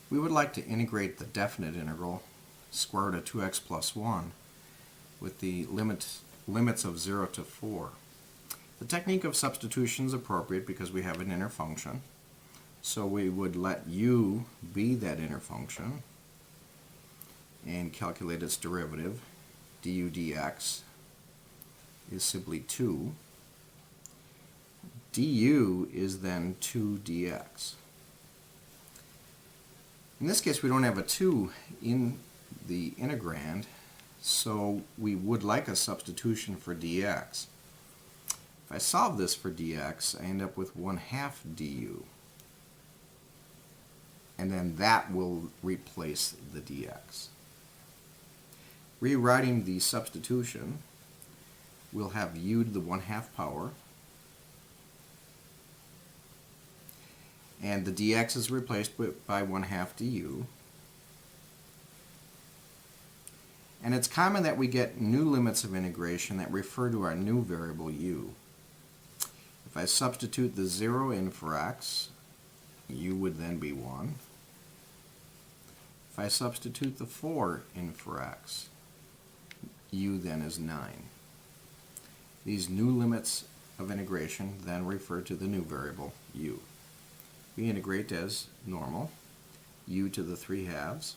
We would like to integrate the definite integral, square root of 2x plus 1, with the limits of 0 to 4. The technique of substitution is appropriate because we have an inner function. So we would let u be that inner function and calculate its derivative. Du dx is simply 2. Du is then 2 dx. In this case, we don't have a 2 in the integrand, so we would like a substitution for dx. If I solve this for dx, I end up with 1/2 du. And then that will replace the dx. Rewriting the substitution, we'll have u to the 1/2 power, and the dx is replaced by 1/2 du. And it's common that we get new limits of integration that refer to our new variable u. If I substitute the 0 in for x, u would then be 1. If I substitute the 4 in for x, u then is 9. These new limits of integration then refer to the new variable u. We integrate as normal, u to the 3/2.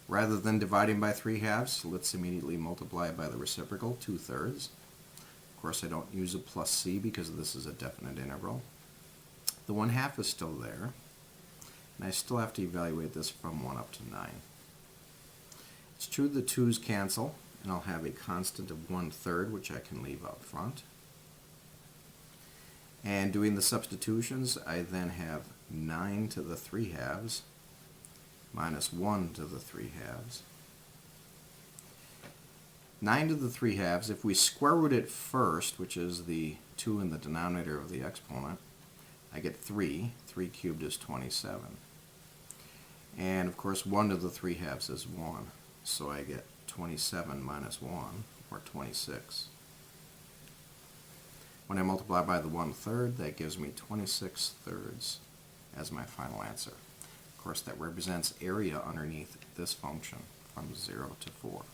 Rather than dividing by 3/2, let's immediately multiply by the reciprocal, 2/3. Of course, I don't use a plus c because this is a definite integral. The 1/2 is still there, and I still have to evaluate this from 1 up to 9. It's true the 2's cancel, and I'll have a constant of 1/3, which I can leave up front. And doing the substitutions, I then have 9 to the 3/2 minus 1 to the 3/2. 9 to the 3/2, if we square root it first, which is the 2 in the denominator of the exponent, I get 3. 3 cubed is 27. And of course 1 to the 3/2 is 1. So I get 27 minus 1, or 26. When I multiply by the 1/3, that gives me 26/3 as my final answer. Of course, that represents area underneath this function from 0 to 4.